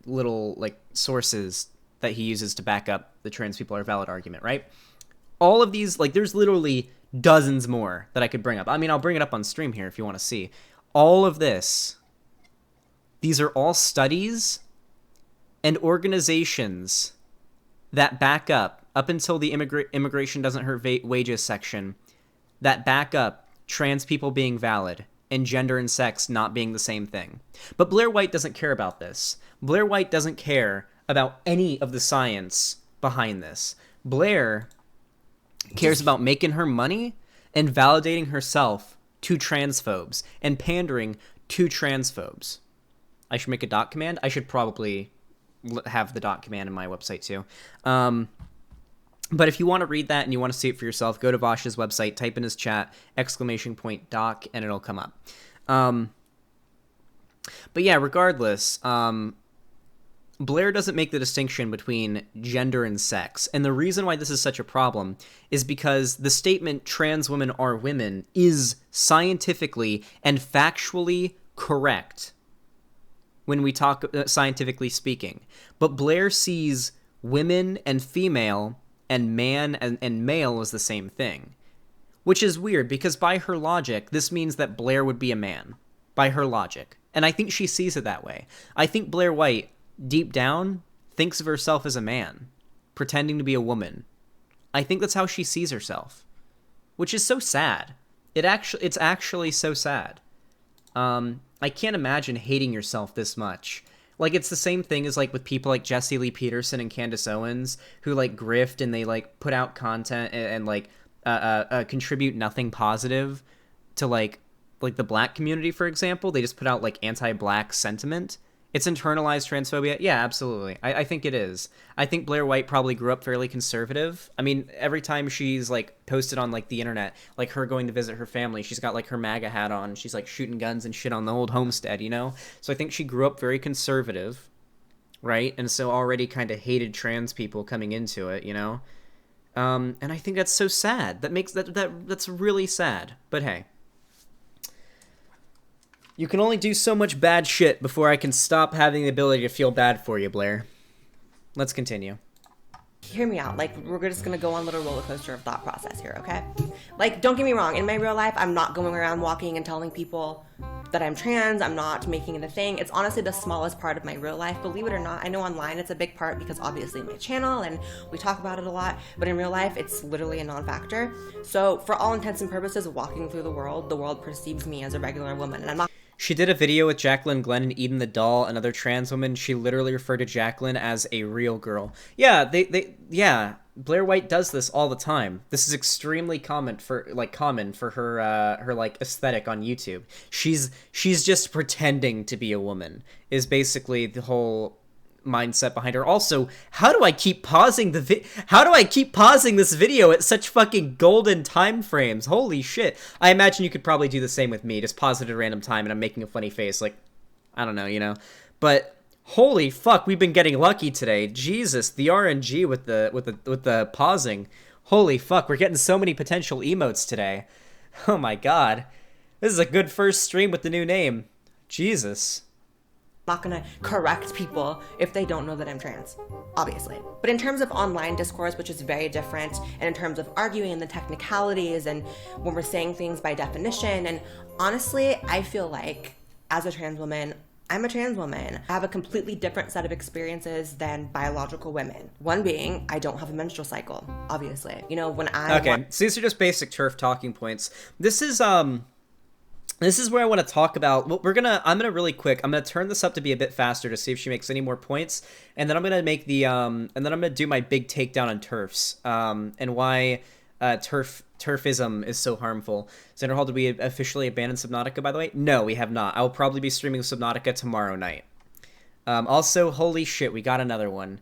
little like sources that he uses to back up the trans people are valid argument, right? All of these, like, there's literally dozens more that I could bring up. I mean, I'll bring it up on stream here if you want to see. All of this, these are all studies and organizations that back up up until the immigration doesn't hurt wages section that back up trans people being valid and gender and sex not being the same thing. But Blaire White doesn't care about this. Blaire White doesn't care about any of the science behind this. Blaire cares about making her money and validating herself to transphobes and pandering to transphobes. I should make a dot command. I should probably have the dot command in my website too. But if you want to read that and you want to see it for yourself, go to Vash's website, type in his chat, ! doc, and it'll come up. But yeah, regardless, Blaire doesn't make the distinction between gender and sex. And the reason why this is such a problem is because the statement trans women are women is scientifically and factually correct when we talk scientifically speaking. But Blaire sees women and female and man and male as the same thing, which is weird because by her logic, this means that Blaire would be a man, by her logic. And I think she sees it that way. I think Blaire White, deep down, thinks of herself as a man, pretending to be a woman. I think that's how she sees herself, which is so sad. It's actually so sad. I can't imagine hating yourself this much. Like, it's the same thing as, like, with people like Jesse Lee Peterson and Candace Owens, who, like, grift and they, like, put out content and like, contribute nothing positive to, like the black community, for example. They just put out, like, anti-black sentiment. It's internalized transphobia. Yeah, absolutely. I think it is. I think Blaire White probably grew up fairly conservative. I mean, every time she's, like, posted on, like, the internet, like, her going to visit her family, she's got, like, her MAGA hat on. She's, like, shooting guns and shit on the old homestead, you know? So I think she grew up very conservative, right? And so already kind of hated trans people coming into it, you know? And I think that's so sad. That's really sad. But hey. You can only do so much bad shit before I can stop having the ability to feel bad for you, Blaire. Let's continue. Hear me out. Like, we're just gonna go on a little roller coaster of thought process here, okay? Like, don't get me wrong. In my real life, I'm not going around walking and telling people that I'm trans. I'm not making it a thing. It's honestly the smallest part of my real life. Believe it or not, I know online it's a big part because obviously my channel and we talk about it a lot, but in real life, it's literally a non-factor. So for all intents and purposes, walking through the world perceives me as a regular woman, and I'm not. She did a video with Jacqueline Glenn and Eden the Doll, another trans woman. She literally referred to Jacqueline as a real girl. Yeah, yeah. Blaire White does this all the time. This is extremely common for her like aesthetic on YouTube. She's just pretending to be a woman is basically the whole mindset behind her. Also, how do I keep pausing this video at such fucking golden time frames? Holy shit. I imagine you could probably do the same with me. Just pause it at a random time and I'm making a funny face, like, I don't know, you know. But holy fuck, we've been getting lucky today. Jesus, the RNG with the pausing. Holy fuck, we're getting so many potential emotes today. Oh my god. This is a good first stream with the new name. Jesus. Not gonna correct people if they don't know that I'm trans, obviously. But in terms of online discourse, which is very different, and in terms of arguing the technicalities and when we're saying things by definition, and honestly, I feel like as a trans woman, I'm a trans woman. I have a completely different set of experiences than biological women. One being, I don't have a menstrual cycle, obviously. You know, when I... Okay, so these are just basic TERF talking points. This is where I want to talk about. Well, I'm gonna really quick. I'm gonna turn this up to be a bit faster to see if she makes any more points, and then I'm gonna make the and then I'm gonna do my big takedown on TERFs, and why TERFism is so harmful. Xander Hall, did we officially abandon Subnautica, by the way? No, we have not. I will probably be streaming Subnautica tomorrow night. Also, holy shit, we got another one.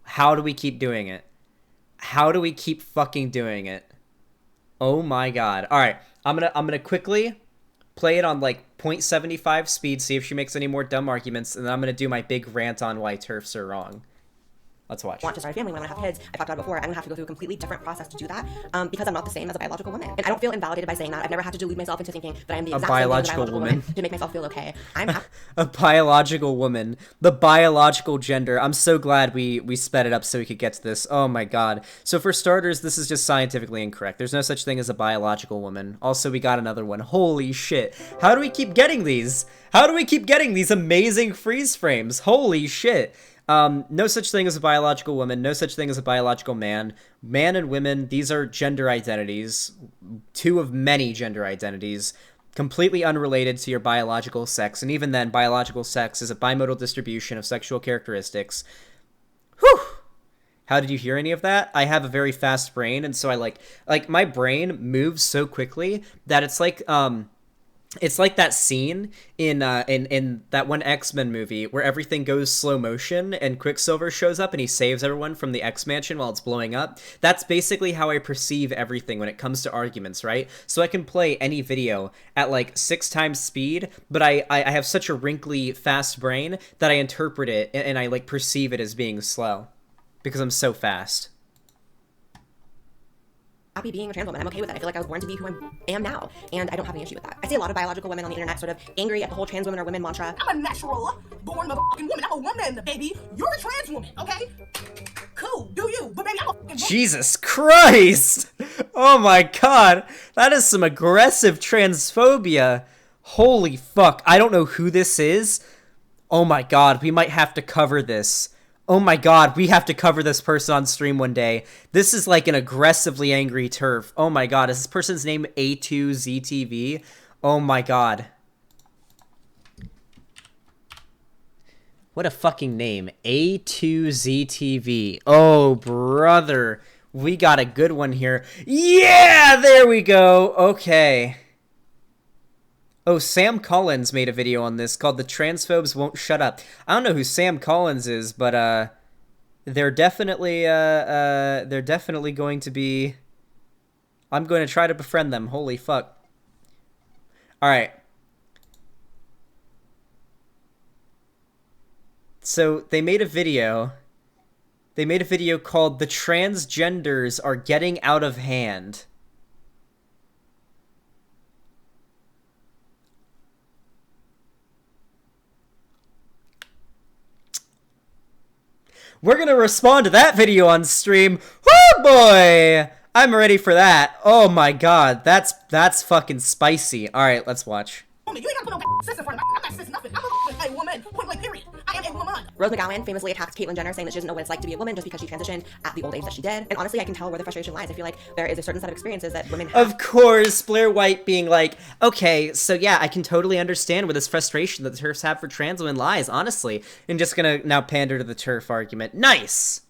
How do we keep doing it? How do we keep fucking doing it? Oh my god. All right, I'm gonna quickly play it on like 0.75 speed, see if she makes any more dumb arguments, and then I'm gonna do my big rant on why TERFs are wrong. Let's watch. Want to start a family when I have kids. I talked about it before. I'm gonna have to go through a completely different process to do that because I'm not the same as a biological woman, and I don't feel invalidated by saying that. I've never had to delude myself into thinking that I'm the exact same biological woman to make myself feel okay. I'm a biological woman, the biological gender. I'm so glad we sped it up so we could get to this. Oh my god. So for starters, this is just scientifically incorrect. There's no such thing as a biological woman. Also, we got another one. Holy shit. How do we keep getting these? How do we keep getting these amazing freeze frames? Holy shit. No such thing as a biological woman, no such thing as a biological man. Man and women, these are gender identities, two of many gender identities, completely unrelated to your biological sex, and even then, biological sex is a bimodal distribution of sexual characteristics. Whew! How did you hear any of that? I have a very fast brain, and so I like my brain moves so quickly that it's like that scene in that one X-Men movie where everything goes slow motion and Quicksilver shows up and he saves everyone from the X-Mansion while it's blowing up. That's basically how I perceive everything when it comes to arguments, right? So I can play any video at like 6 times speed, but I have such a wrinkly, fast brain that I interpret it and I like perceive it as being slow because I'm so fast. Happy being a trans woman. I'm okay with that. I feel like I was born to be who I am now, and I don't have any issue with that. I see a lot of biological women on the internet sort of angry at the whole trans women are women mantra. I'm a natural born motherfucking woman. I'm a woman, baby. You're a trans woman, okay? Cool, do you? But baby, I'm a fucking Jesus Christ! Oh my god, that is some aggressive transphobia. Holy fuck, I don't know who this is. Oh my god, we might have to cover this. Oh my god, we have to cover this person on stream one day. This is like an aggressively angry TERF. Oh my god, is this person's name A2ZTV? Oh my god. What a fucking name. A2ZTV. Oh, brother. We got a good one here. Yeah, there we go. Okay. Oh, Sam Collins made a video on this called The Transphobes Won't Shut Up. I don't know who Sam Collins is, but they're definitely going to be... I'm going to try to befriend them. Holy fuck. Alright. So, they made a video called The Transgenders Are Getting Out of Hand. We're gonna respond to that video on stream. Woo boy! I'm ready for that. Oh my god, that's fucking spicy. Alright, let's watch. woman. You ain't gotta put no sis in front of me. I'm not sis nothing. I'm a woman. Point blank period. I am a woman. Rose McGowan famously attacked Caitlyn Jenner, saying that she doesn't know what it's like to be a woman just because she transitioned at the old age that she did. And honestly, I can tell where the frustration lies. I feel like there is a certain set of experiences that women have. Of course, Blaire White being like, okay, so yeah, I can totally understand where this frustration that the TERFs have for trans women lies, honestly. And just gonna now pander to the TERF argument. Nice!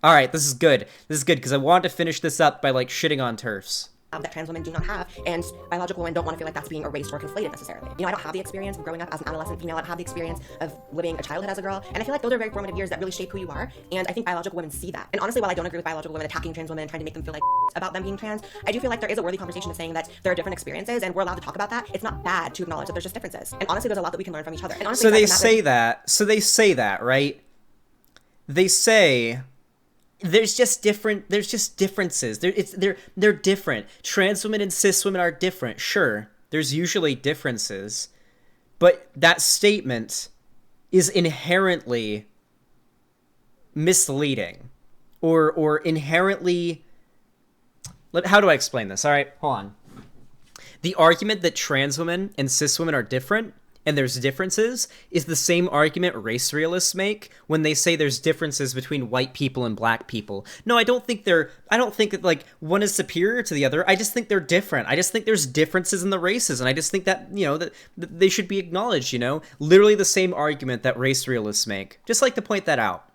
Alright, this is good. This is good, because I wanted to finish this up by, like, shitting on TERFs. That trans women do not have, and biological women don't want to feel like that's being erased or conflated necessarily. You know, I don't have the experience of growing up as an adolescent female. I don't have the experience of living a childhood as a girl, and I feel like those are very formative years that really shape who you are, and I think biological women see that. And honestly, while I don't agree with biological women attacking trans women and trying to make them feel like about them being trans, I do feel like there is a worthy conversation of saying that there are different experiences, and we're allowed to talk about that. It's not bad to acknowledge that there's just differences. And honestly, there's a lot that we can learn from each other. And honestly, so they say that, right? They say... There's just differences. They're different. Trans women and cis women are different. Sure, there's usually differences, but that statement is inherently misleading, or inherently. How do I explain this? All right, hold on. The argument that trans women and cis women are different, and there's differences, is the same argument race realists make when they say there's differences between white people and black people. No, I don't think that, like, one is superior to the other. I just think they're different. I just think there's differences in the races, and I just think that, you know, that they should be acknowledged, you know? Literally the same argument that race realists make. Just like to point that out.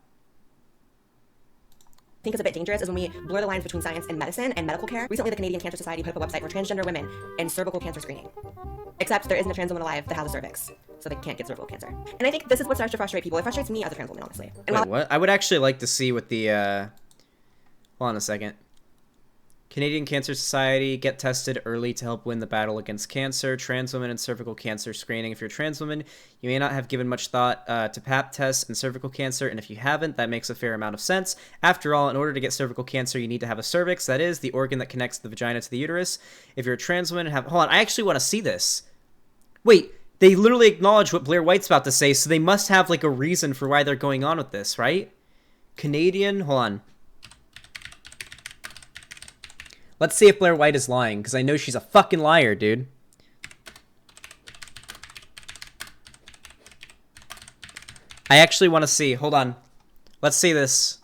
I think is a bit dangerous is when we blur the lines between science and medicine and medical care. Recently, the Canadian Cancer Society put up a website for transgender women and cervical cancer screening. Except there isn't a trans woman alive that has a cervix, so they can't get cervical cancer. And I think this is what starts to frustrate people. It frustrates me as a trans woman, honestly. And wait, what? I would actually like to see what the, hold on a second. Canadian Cancer Society, get tested early to help win the battle against cancer. Trans women and cervical cancer screening. If you're a trans woman, you may not have given much thought to Pap tests and cervical cancer, and if you haven't, that makes a fair amount of sense. After all, in order to get cervical cancer, you need to have a cervix, that is, the organ that connects the vagina to the uterus. If you're a trans woman and have... Hold on, I actually want to see this. Wait, they literally acknowledge what Blaire White's about to say, so they must have, like, a reason for why they're going on with this, right? Canadian... Hold on. Let's see if Blaire White is lying, because I know she's a fucking liar, dude. I actually want to see. Hold on. Let's see this.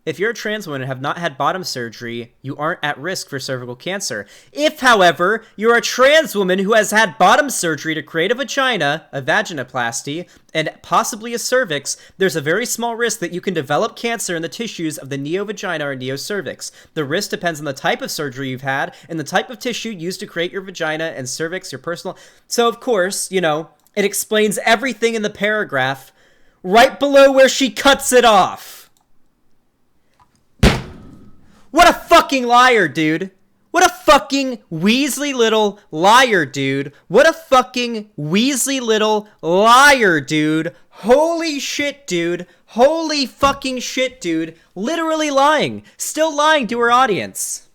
If you're a trans woman and have not had bottom surgery, you aren't at risk for cervical cancer. If, however, you're a trans woman who has had bottom surgery to create a vagina, a vaginoplasty, and possibly a cervix, there's a very small risk that you can develop cancer in the tissues of the neovagina or neocervix. The risk depends on the type of surgery you've had and the type of tissue used to create your vagina and cervix, your personal... So, of course, you know, it explains everything in the paragraph right below where she cuts it off. What a fucking liar, dude. What a fucking Weasley little liar, dude. What a fucking Weasley little liar, dude. Holy shit, dude. Holy fucking shit, dude. Literally lying. Still lying to her audience.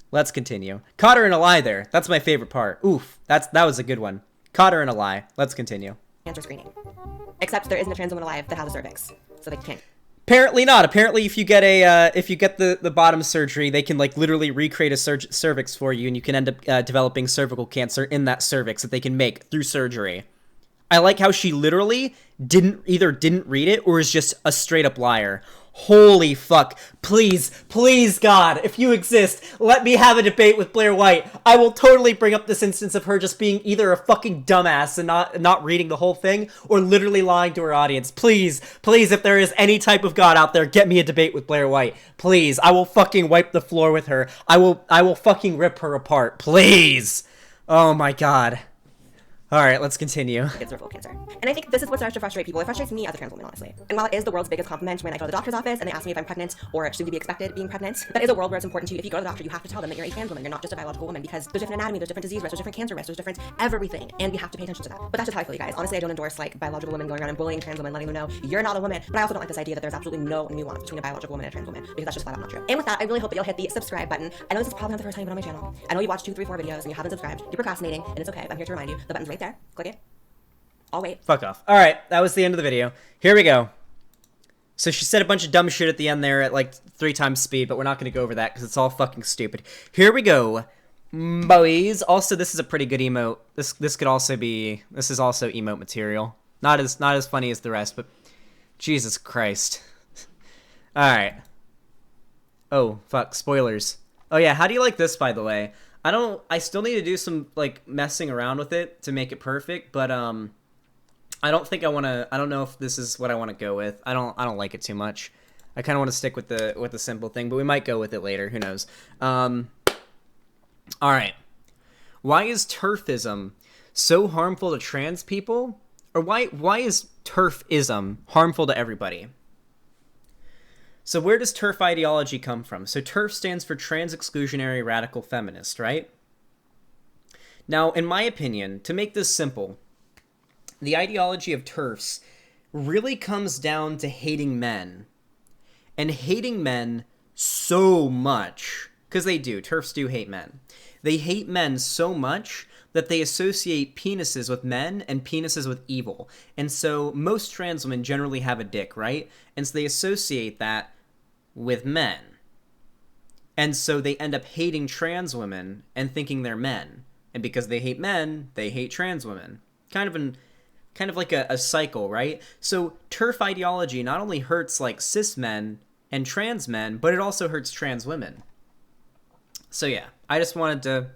Let's continue. Caught her in a lie there. That's my favorite part. Oof. That was a good one. Caught her in a lie. Let's continue. Cancer screening. Except there isn't a trans woman alive that has a cervix, so they can't. Apparently not. Apparently, if you get the bottom surgery, they can like literally recreate a cervix for you, and you can end up developing cervical cancer in that cervix that they can make through surgery. I like how she literally didn't read it or is just a straight up liar. Holy fuck. Please, please, God, if you exist, let me have a debate with Blaire White. I will totally bring up this instance of her just being either a fucking dumbass and not reading the whole thing or literally lying to her audience. Please, please, if there is any type of God out there, get me a debate with Blaire White. Please, I will fucking wipe the floor with her. I will fucking rip her apart. Please. Oh my God. All right, let's continue. Get cervical cancer. And I think this is what starts to frustrate people. It frustrates me as a trans woman, honestly. And while it is the world's biggest compliment when I go to the doctor's office and they ask me if I'm pregnant or should we be expected being pregnant, that is a world where it's important to you. If you go to the doctor, you have to tell them that you're a trans woman. You're not just a biological woman because there's different anatomy, there's different disease risks, there's different cancer risks, there's different everything. And we have to pay attention to that. But that's just how I feel, you guys. Honestly, I don't endorse like biological women going around and bullying trans women, letting them know you're not a woman. But I also don't like this idea that there's absolutely no nuance between a biological woman and a trans woman because that's just flat out not true. And with that, I really hope that you'll hit the subscribe button. I know this is probably not the first time you've been on my channel. I know you watched 2, 3, 4 videos and you haven't subscribed. You're procrastinating and it's okay. But I'm here to remind you. The button's right there. Click it. I'll wait. Fuck off. All right, that was the end of the video. Here we go. So she said a bunch of dumb shit at the end there at like 3 times speed, but we're not going to go over that because it's all fucking stupid. Here we go, boys. Also, this is a pretty good emote. This could also be. This is also emote material. Not as funny as the rest, but Jesus Christ. All right. Oh fuck! Spoilers. Oh yeah. How do you like this, by the way? I still need to do some like messing around with it to make it perfect, but I don't think I want to. I don't know if this is what I want to go with. I don't like it too much. I kind of want to stick with the simple thing, but we might go with it later. Who knows? All right. Why is turfism so harmful to trans people? Or why is turfism harmful to everybody? So where does turf ideology come from? So turf stands for trans exclusionary radical feminist, right? Now, in my opinion, to make this simple, the ideology of turfs really comes down to hating men. And hating men so much, because they do, turfs do hate men. They hate men so much that they associate penises with men and penises with evil. And so most trans women generally have a dick, right? And so they associate that with men. And so they end up hating trans women and thinking they're men. And because they hate men, they hate trans women. Kind of like a cycle, right? So turf ideology not only hurts like cis men and trans men, but it also hurts trans women. So yeah, I just wanted to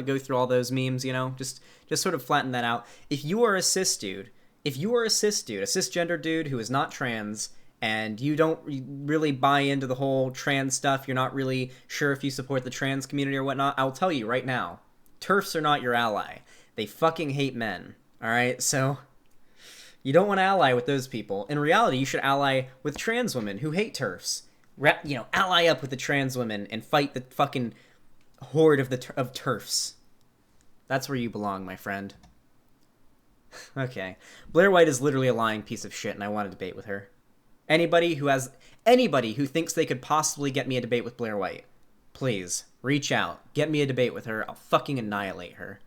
go through all those memes, you know, just sort of flatten that out. If you are a cis dude, a cisgender dude who is not trans, and you don't really buy into the whole trans stuff, you're not really sure if you support the trans community or whatnot, I'll tell you right now, turfs are not your ally. They fucking hate men. Alright, so you don't want to ally with those people. In reality, you should ally with trans women who hate turfs. Ally up with the trans women and fight the fucking horde of turfs. That's where you belong, my friend. Okay. Blaire White is literally a lying piece of shit, and I want to debate with her. Anybody who thinks they could possibly get me a debate with Blaire White, please, reach out. Get me a debate with her. I'll fucking annihilate her.